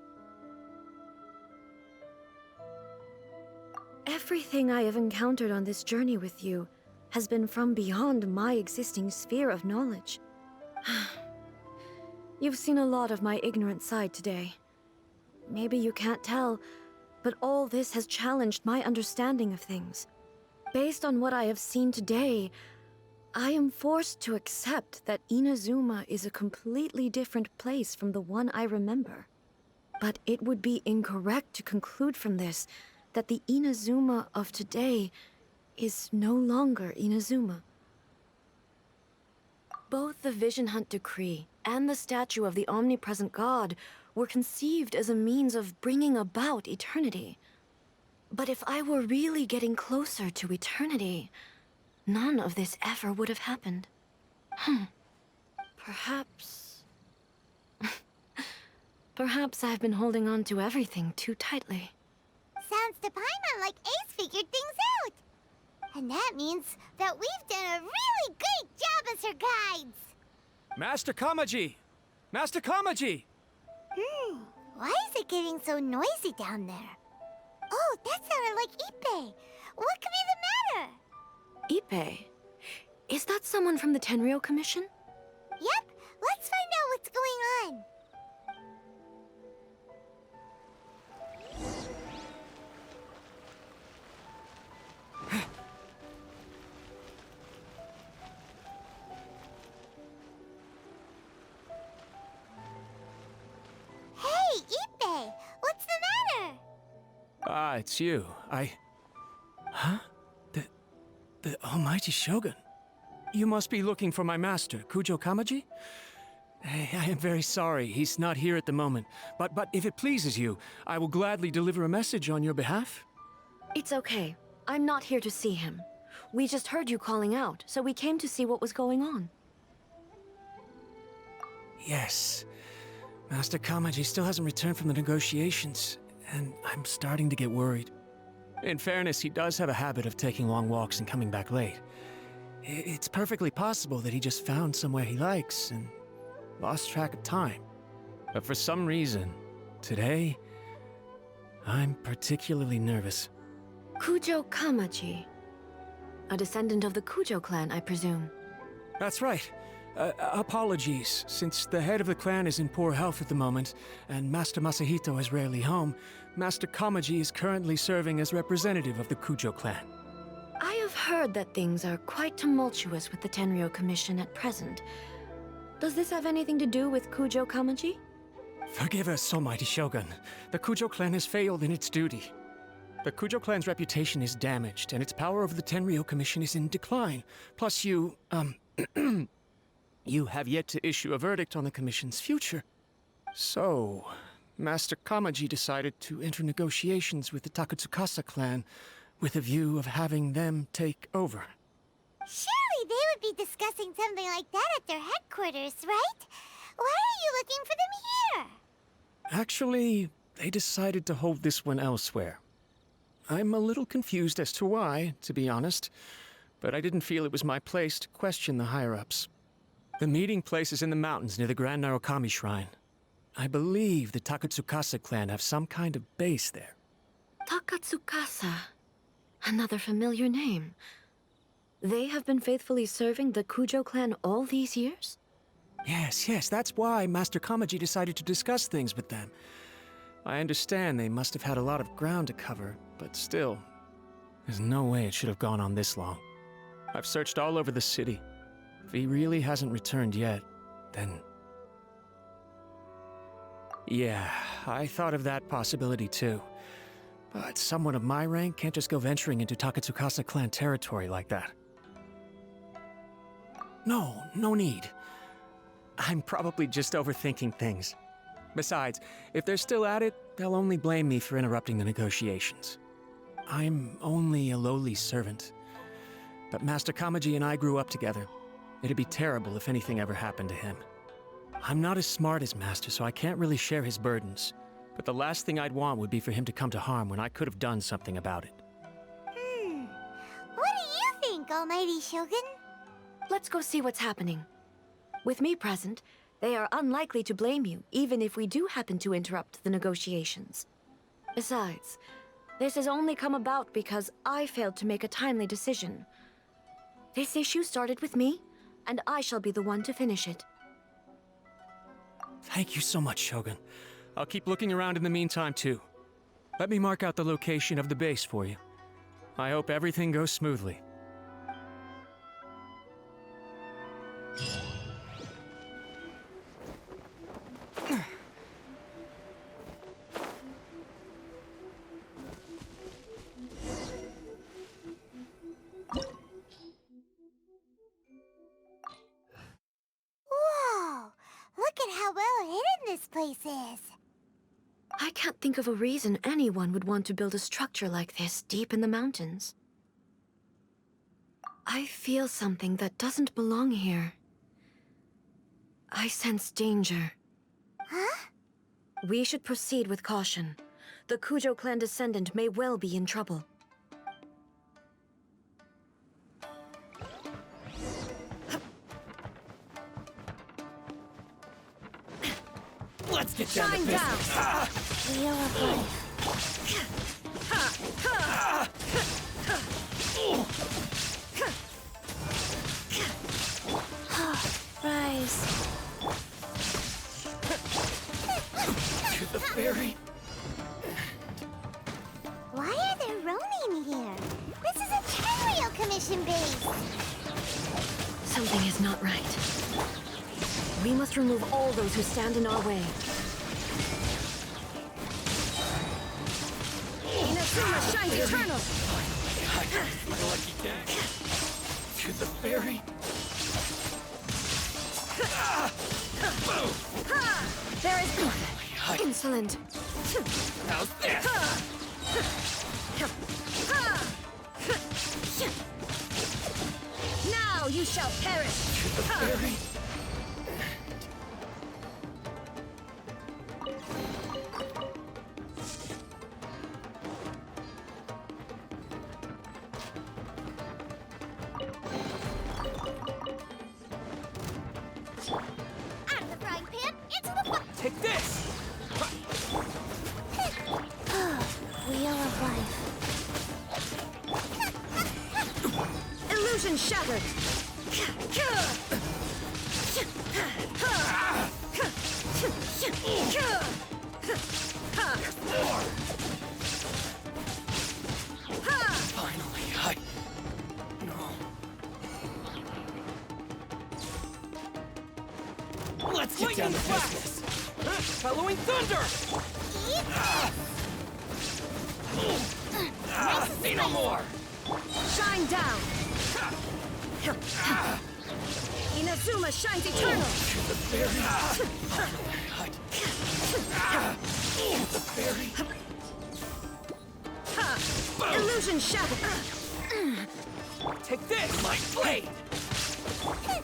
Speaker 7: Everything I have encountered on this journey with you has been from beyond my existing sphere of knowledge. You've seen a lot of my ignorant side today. Maybe you can't tell, but all this has challenged my understanding of things. Based on what I have seen today, I am forced to accept that Inazuma is a completely different place from the one I remember. But it would be incorrect to conclude from this that the Inazuma of today is no longer Inazuma. Both the Vision Hunt Decree and the statue of the omnipresent god were conceived as a means of bringing about eternity. But if I were really getting closer to eternity, none of this ever would have happened. Perhaps... Perhaps I've been holding on to everything too tightly.
Speaker 4: Sounds to Paimon like Ace figured things out. And that means that we've done a really great job as her guides.
Speaker 11: Master Kamaji! Master Kamaji!
Speaker 4: Why is it getting so noisy down there? Oh, that sounded like Ippei. What could be the matter?
Speaker 7: Ippei? Is that someone from the Tenryou Commission?
Speaker 4: Yep, let's find out what's going on. Hey, Ippei! What's the matter?
Speaker 11: Ah, it's you. Huh? The Almighty Shogun? You must be looking for my master, Kujo Kamaji? I am very sorry, he's not here at the moment. But if it pleases you, I will gladly deliver a message on your behalf.
Speaker 7: It's okay. I'm not here to see him. We just heard you calling out, so we came to see what was going on.
Speaker 11: Yes. Master Kamaji still hasn't returned from the negotiations, and I'm starting to get worried. In fairness, he does have a habit of taking long walks and coming back late. It's perfectly possible that he just found somewhere he likes and lost track of time. But for some reason, today, I'm particularly nervous.
Speaker 7: Kujo Kamaji. A descendant of the Kujo clan, I presume.
Speaker 11: That's right. Apologies, since the head of the clan is in poor health at the moment, and Master Masahito is rarely home, Master Kamaji is currently serving as representative of the Kujo clan.
Speaker 7: I have heard that things are quite tumultuous with the Tenryou Commission at present. Does this have anything to do with Kujo Kamaji?
Speaker 11: Forgive us, Almighty Shogun. The Kujo clan has failed in its duty. The Kujo clan's reputation is damaged, and its power over the Tenryou Commission is in decline. Plus you, you have yet to issue a verdict on the Commission's future. So, Master Kamaji decided to enter negotiations with the Takatsukasa clan with a view of having them take over.
Speaker 4: Surely they would be discussing something like that at their headquarters, right? Why are you looking for them here?
Speaker 11: Actually, they decided to hold this one elsewhere. I'm a little confused as to why, to be honest, but I didn't feel it was my place to question the higher-ups. The meeting place is in the mountains near the Grand Narukami Shrine. I believe the Takatsukasa clan have some kind of base there.
Speaker 7: Takatsukasa. Another familiar name. They have been faithfully serving the Kujo clan all these years?
Speaker 11: Yes, that's why Master Kamaji decided to discuss things with them. I understand they must have had a lot of ground to cover, but still, there's no way it should have gone on this long. I've searched all over the city. If he really hasn't returned yet, then... Yeah, I thought of that possibility too. But someone of my rank can't just go venturing into Takatsukasa clan territory like that. No need. I'm probably just overthinking things. Besides, if they're still at it, they'll only blame me for interrupting the negotiations. I'm only a lowly servant. But Master Kamaji and I grew up together. It'd be terrible if anything ever happened to him. I'm not as smart as Master, so I can't really share his burdens. But the last thing I'd want would be for him to come to harm when I could have done something about it.
Speaker 4: What do you think, Almighty Shogun?
Speaker 7: Let's go see what's happening. With me present, they are unlikely to blame you, even if we do happen to interrupt the negotiations. Besides, this has only come about because I failed to make a timely decision. This issue started with me, and I shall be the one to finish it.
Speaker 11: Thank you so much, Shogun. I'll keep looking around in the meantime, too. Let me mark out the location of the base for you. I hope everything goes smoothly.
Speaker 4: Whoa! Look at how well hidden this place is.
Speaker 7: I can't think of a reason anyone would want to build a structure like this deep in the mountains. I feel something that doesn't belong here. I sense danger.
Speaker 4: Huh?
Speaker 7: We should proceed with caution. The Kujo clan descendant may well be in trouble.
Speaker 6: Let's get down to
Speaker 7: Shine
Speaker 6: business.
Speaker 7: down!
Speaker 4: Wheel of life. Rise.
Speaker 6: To the ferry.
Speaker 4: Why are there Ronin here? This is a Tenryou Commission base.
Speaker 7: Something is not right. We must remove all those who stand in our way. Inazuma shines eternal!
Speaker 6: My lucky day. To the ferry.
Speaker 7: There is insolent.
Speaker 6: How's this?
Speaker 7: Now you shall perish!
Speaker 6: To the ferry.
Speaker 4: Out of the frying pan, into the fire.
Speaker 6: Take this!
Speaker 4: Wheel of life.
Speaker 7: Illusion shattered!
Speaker 6: Finally, No. Let's get down to business. Following thunder! Say no more!
Speaker 7: Shine down! Inazuma shines eternal!
Speaker 6: To the ferry. To the ferry.
Speaker 7: Illusion shattered!
Speaker 6: Take this, my blade!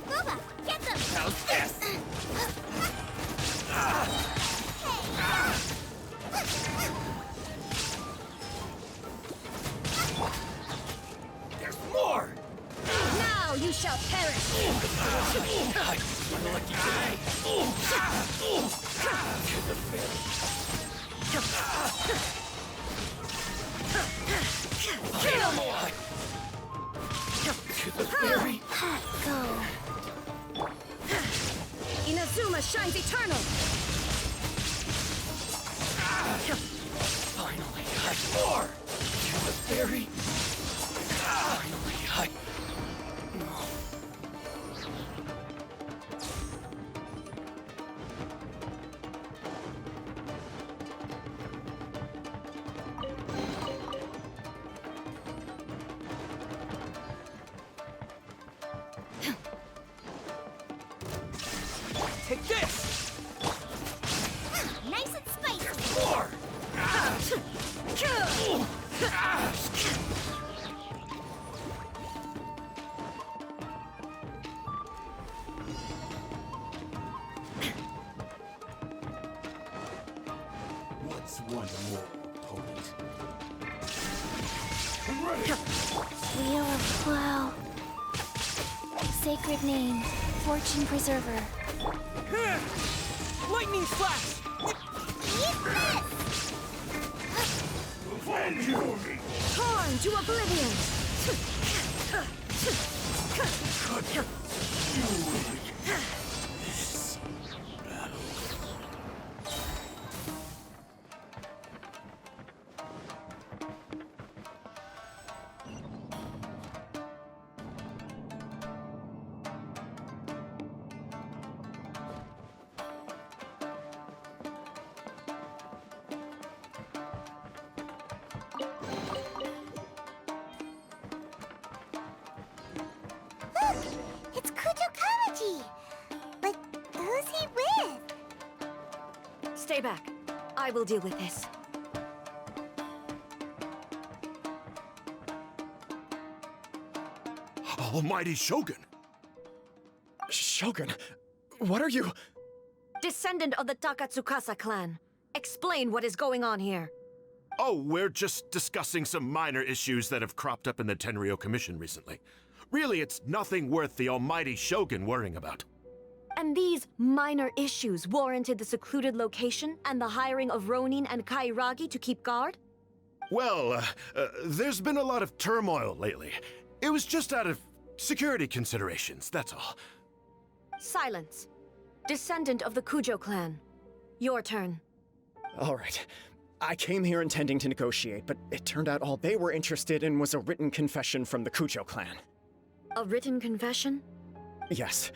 Speaker 4: Boba, get them.
Speaker 6: How's this? There's more!
Speaker 7: Now you shall perish!
Speaker 6: My lucky day! To the ferry. Kill more! To the ferry.
Speaker 4: Go.
Speaker 7: Inazuma shines eternal!
Speaker 6: Finally, more! To the ferry. Finally, No. Take this!
Speaker 4: Nice and spicy.
Speaker 6: More! What's one more, opponent? I'm ready!
Speaker 4: Wheel of Flow. Sacred name. Fortune Preserver.
Speaker 6: Lightning flash!
Speaker 4: Eat this!
Speaker 6: When you
Speaker 7: Torn to oblivion!
Speaker 4: Look! It's Kujo Kamaji! But who's he with?
Speaker 7: Stay back. I I will deal with this.
Speaker 9: Almighty Shogun!
Speaker 2: Shogun, what are you?
Speaker 7: Descendant of the Takatsukasa clan. Explain what is going on here.
Speaker 9: Oh, we're just discussing some minor issues that have cropped up in the Tenryou Commission recently. Really, it's nothing worth the almighty Shogun worrying about.
Speaker 7: And these minor issues warranted the secluded location and the hiring of Ronin and Kairagi to keep guard?
Speaker 9: Well, there's been a lot of turmoil lately. It was just out of security considerations, that's all.
Speaker 7: Silence. Descendant of the Kujo clan. Your turn.
Speaker 2: All right. I came here intending to negotiate, but it turned out all they were interested in was a written confession from the Kujo clan.
Speaker 7: A written confession?
Speaker 2: Yes.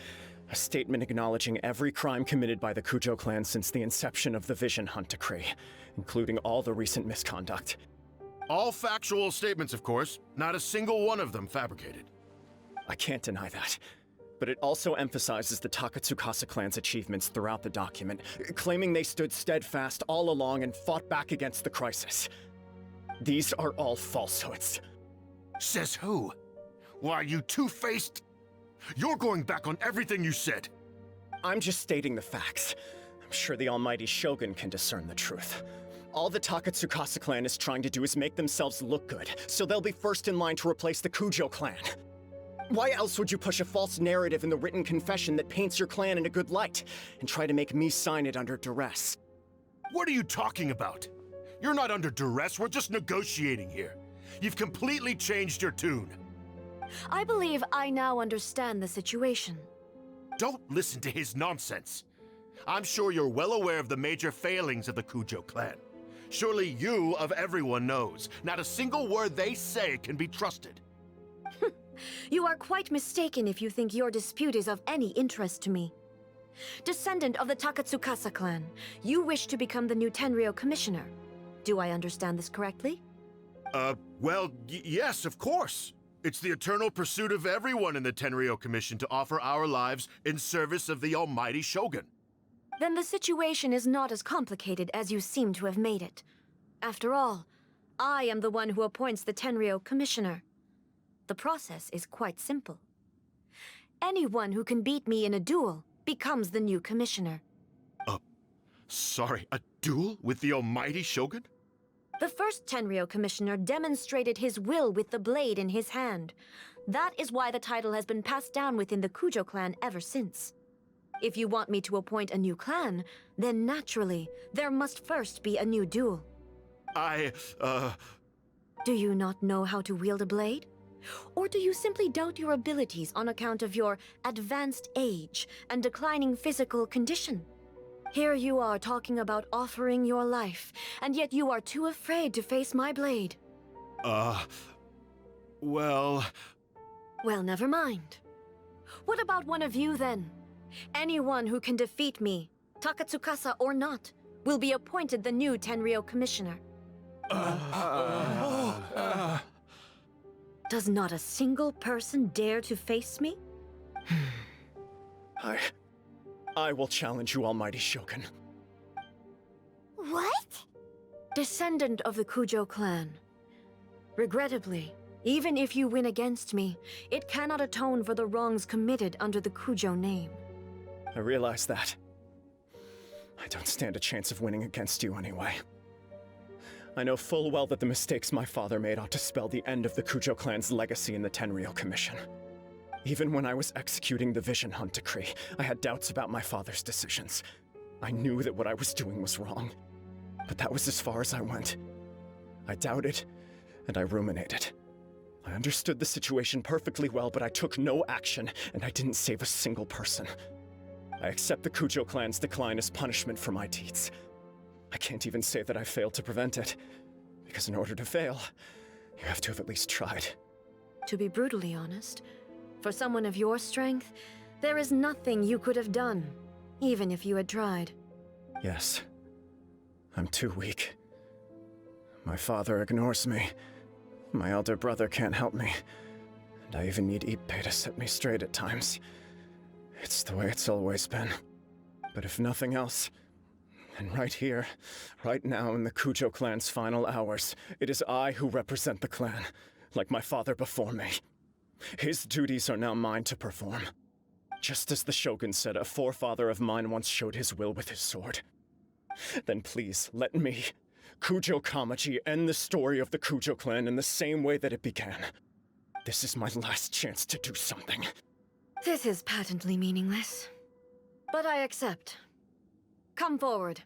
Speaker 2: A statement acknowledging every crime committed by the Kujo clan since the inception of the Vision Hunt Decree, including all the recent misconduct.
Speaker 9: All factual statements, of course. Not a single one of them fabricated.
Speaker 2: I can't deny that. But it also emphasizes the Takatsukasa clan's achievements throughout the document, claiming they stood steadfast all along and fought back against the crisis. These are all falsehoods.
Speaker 9: Says who? Why, you two-faced... You're going back on everything you said.
Speaker 2: I'm just stating the facts. I'm sure the almighty Shogun can discern the truth. All the Takatsukasa clan is trying to do is make themselves look good, so they'll be first in line to replace the Kujo clan. Why else would you push a false narrative in the written confession that paints your clan in a good light, and try to make me sign it under duress?
Speaker 9: What are you talking about? You're not under duress, we're just negotiating here. You've completely changed your tune.
Speaker 7: I believe I now understand the situation.
Speaker 9: Don't listen to his nonsense. I'm sure you're well aware of the major failings of the Kujo clan. Surely you, of everyone, knows. Not a single word they say can be trusted.
Speaker 7: You are quite mistaken if you think your dispute is of any interest to me. Descendant of the Takatsukasa clan, you wish to become the new Tenryou commissioner. Do I understand this correctly?
Speaker 9: Well, yes, of course. It's the eternal pursuit of everyone in the Tenryou Commission to offer our lives in service of the almighty Shogun.
Speaker 7: Then the situation is not as complicated as you seem to have made it. After all, I am the one who appoints the Tenryou commissioner. The process is quite simple. Anyone who can beat me in a duel becomes the new commissioner.
Speaker 9: Sorry, a duel with the almighty Shogun?
Speaker 7: The first Tenryou commissioner demonstrated his will with the blade in his hand. That is why the title has been passed down within the Kujo clan ever since. If you want me to appoint a new clan, then naturally, there must first be a new duel. Do you not know how to wield a blade? Or do you simply doubt your abilities on account of your advanced age and declining physical condition? Here you are talking about offering your life, and yet you are too afraid to face my blade.
Speaker 9: Well,
Speaker 7: never mind. What about one of you, then? Anyone who can defeat me, Takatsukasa or not, will be appointed the new Tenryou commissioner. Does not a single person dare to face me?
Speaker 2: I will challenge you, almighty Shogun.
Speaker 4: What?
Speaker 7: Descendant of the Kujo clan. Regrettably, even if you win against me, it cannot atone for the wrongs committed under the Kujo name.
Speaker 2: I realize that. I don't stand a chance of winning against you anyway. I know full well that the mistakes my father made ought to spell the end of the Kujo clan's legacy in the Tenryou Commission. Even when I was executing the Vision Hunt Decree, I had doubts about my father's decisions. I knew that what I was doing was wrong, but that was as far as I went. I doubted, and I ruminated. I understood the situation perfectly well, but I took no action, and I didn't save a single person. I accept the Kujo clan's decline as punishment for my deeds. I can't even say that I failed to prevent it, because in order to fail, you have to have at least tried.
Speaker 7: To be brutally honest, for someone of your strength, there is nothing you could have done, even if you had tried.
Speaker 2: Yes. I'm too weak. My father ignores me. My elder brother can't help me. And I even need Ippei to set me straight at times. It's the way it's always been. But if nothing else, And right here, right now in the Kujo clan's final hours, it is I who represent the clan, like my father before me. His duties are now mine to perform. Just as the Shogun said a forefather of mine once showed his will with his sword. Then please, let me, Kujo Kamaji, end the story of the Kujo clan in the same way that it began. This is my last chance to do something.
Speaker 7: This is patently meaningless. But I accept. Come forward.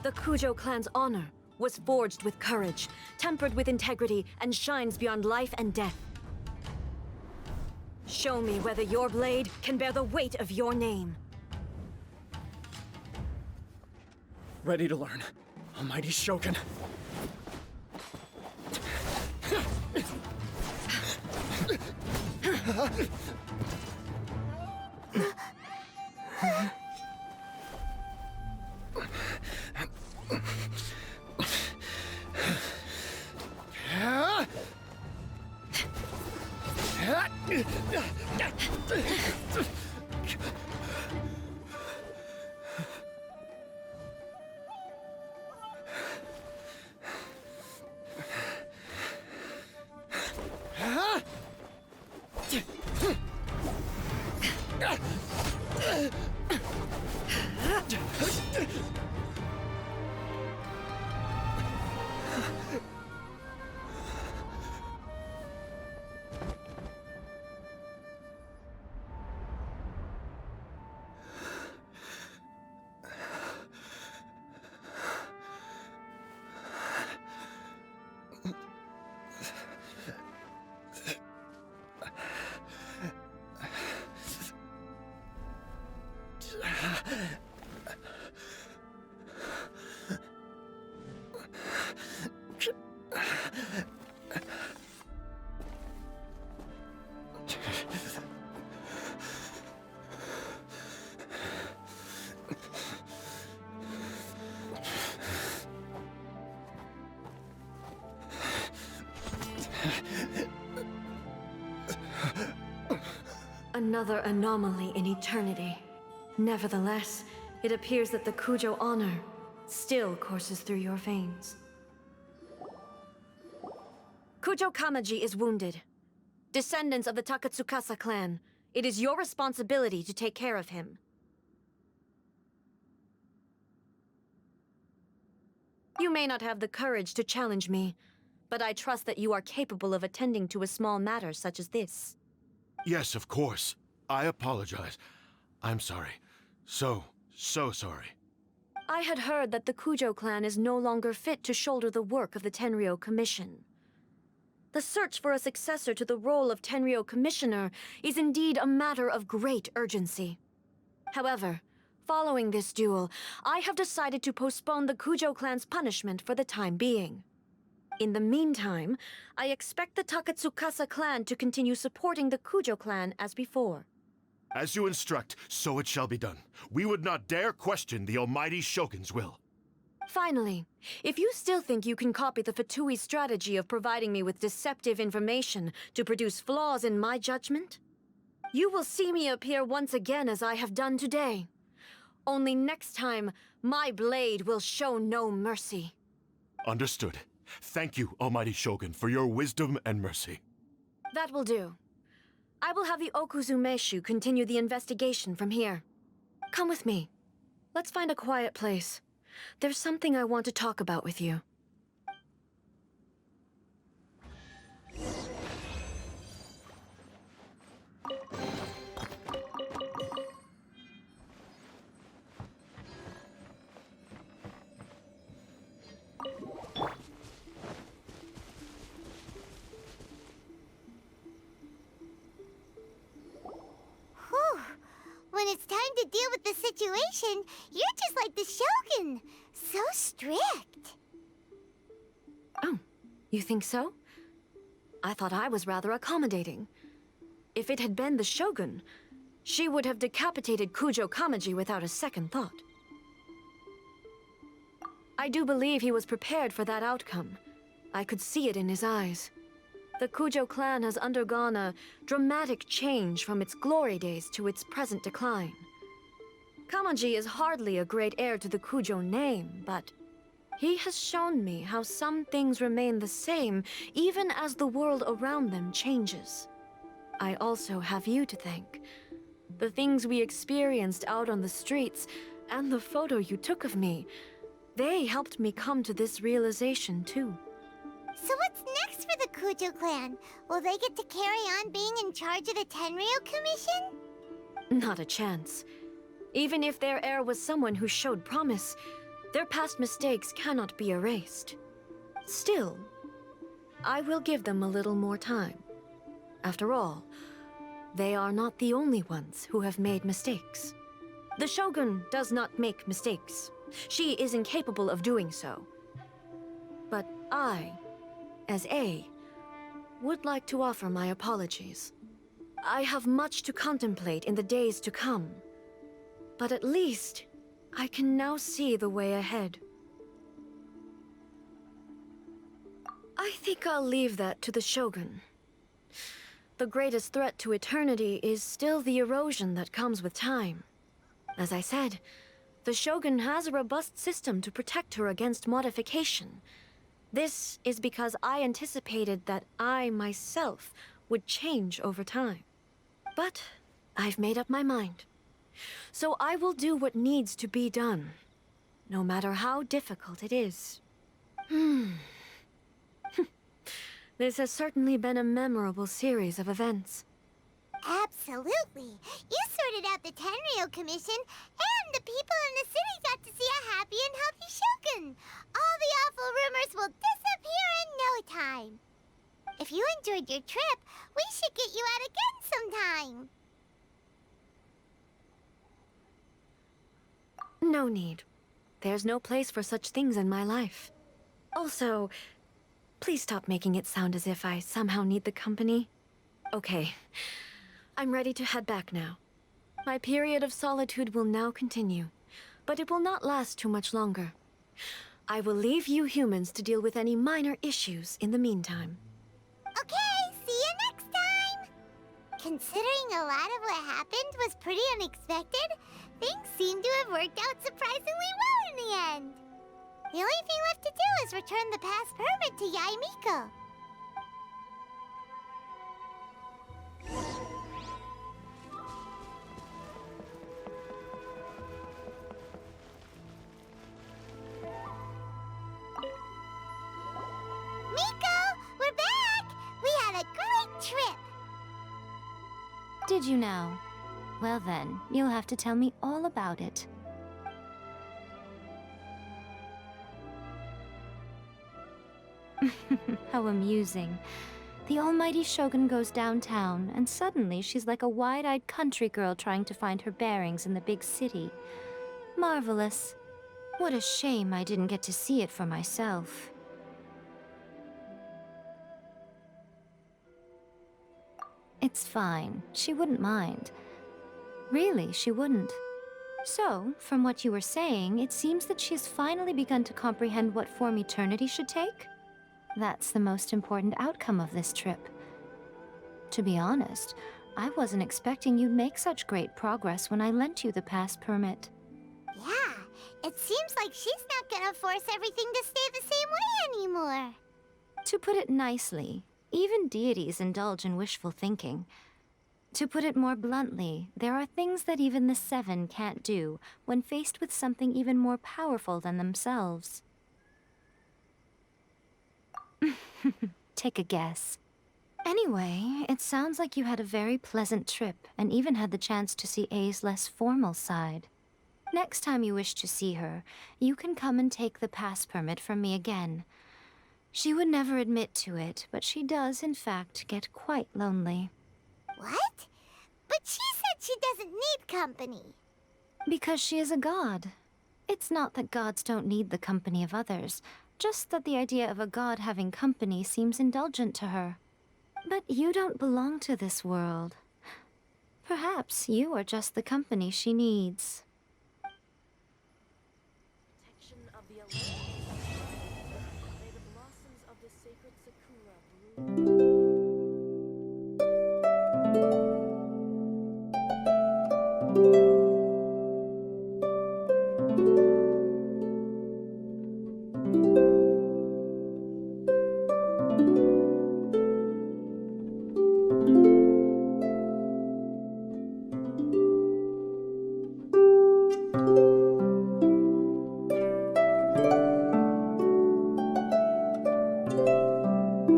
Speaker 7: The Kujo clan's honor was forged with courage, tempered with integrity, and shines beyond life and death. Show me whether your blade can bear the weight of your name.
Speaker 2: Ready to learn, Almighty Shogun.
Speaker 7: Another anomaly in eternity. Nevertheless, it appears that the Kujo honor still courses through your veins. Kujo Kamaji is wounded. Descendants of the Takatsukasa clan, it is your responsibility to take care of him. You may not have the courage to challenge me, but I trust that you are capable of attending to a small matter such as this.
Speaker 9: Yes, of course. I apologize. I'm sorry. So sorry.
Speaker 7: I had heard that the Kujo clan is no longer fit to shoulder the work of the Tenryou Commission. The search for a successor to the role of Tenryou Commissioner is indeed a matter of great urgency. However, following this duel, I have decided to postpone the Kujo clan's punishment for the time being. In the meantime, I expect the Takatsukasa clan to continue supporting the Kujo clan as before.
Speaker 9: As you instruct, so it shall be done. We would not dare question the Almighty Shogun's will.
Speaker 7: Finally, if you still think you can copy the Fatui's strategy of providing me with deceptive information to produce flaws in my judgment, you will see me appear once again as I have done today. Only next time, my blade will show no mercy.
Speaker 9: Understood. Thank you, Almighty Shogun, for your wisdom and mercy.
Speaker 7: That will do. I will have the Okuzumeshu continue the investigation from here. Come with me. Let's find a quiet place. There's something I want to talk about with you.
Speaker 4: When it's time to deal with the situation, you're just like the Shogun. So strict.
Speaker 7: Oh, you think so? I thought I was rather accommodating. If it had been the Shogun, she would have decapitated Kujo Kamaji without a second thought. I do believe he was prepared for that outcome. I could see it in his eyes. The Kujo clan has undergone a dramatic change from its glory days to its present decline. Kamaji is hardly a great heir to the Kujo name, but he has shown me how some things remain the same even as the world around them changes. I also have you to thank. The things we experienced out on the streets, and the photo you took of me, they helped me come to this realization too.
Speaker 4: So what's next for the Kujo clan? Will they get to carry on being in charge of the Tenryu Commission?
Speaker 7: Not a chance. Even if their heir was someone who showed promise, their past mistakes cannot be erased. Still, I will give them a little more time. After all, they are not the only ones who have made mistakes. The Shogun does not make mistakes. She is incapable of doing so. But I, as A, would like to offer my apologies. I have much to contemplate in the days to come, but at least I can now see the way ahead. I think I'll leave that to the Shogun. The greatest threat to eternity is still the erosion that comes with time. As I said, the Shogun has a robust system to protect her against modification. This is because I anticipated that I myself would change over time. But I've made up my mind. So I will do what needs to be done, no matter how difficult it is. This has certainly been a memorable series of events.
Speaker 4: Absolutely. You sorted out the Tenryu Commission, and the people in the city got to see a happy and healthy Shogun. All the awful rumors will disappear in no time. If you enjoyed your trip, we should get you out again sometime.
Speaker 7: No need. There's no place for such things in my life. Also, please stop making it sound as if I somehow need the company. Okay, I'm ready to head back now. My period of solitude will now continue, but it will not last too much longer. I will leave you humans to deal with any minor issues in the meantime.
Speaker 4: Okay, see you next time! Considering a lot of what happened was pretty unexpected, things seem to have worked out surprisingly well in the end. The only thing left to do is return the pass permit to Yae Miko. Miko, we're back! We had a great trip!
Speaker 5: Did you now? Well then, you'll have to tell me all about it. How amusing. The almighty Shogun goes downtown, and suddenly she's like a wide-eyed country girl trying to find her bearings in the big city. Marvelous. What a shame I didn't get to see it for myself. It's fine. She wouldn't mind. Really, she wouldn't. So, from what you were saying, it seems that she has finally begun to comprehend what form eternity should take? That's the most important outcome of this trip. To be honest, I wasn't expecting you'd make such great progress when I lent you the pass permit.
Speaker 4: Yeah, it seems like she's not gonna force everything to stay the same way anymore.
Speaker 5: To put it nicely, even deities indulge in wishful thinking. To put it more bluntly, there are things that even the Seven can't do when faced with something even more powerful than themselves. Take a guess. Anyway, it sounds like you had a very pleasant trip and even had the chance to see A's less formal side. Next time you wish to see her, you can come and take the pass permit from me again. She would never admit to it, but she does, in fact, get quite lonely.
Speaker 4: What? But she said she doesn't need company.
Speaker 5: Because she is a god. It's not that gods don't need the company of others, just that the idea of a god having company seems indulgent to her. But you don't belong to this world. Perhaps you are just the company she needs.
Speaker 7: Protection of the
Speaker 12: Sakura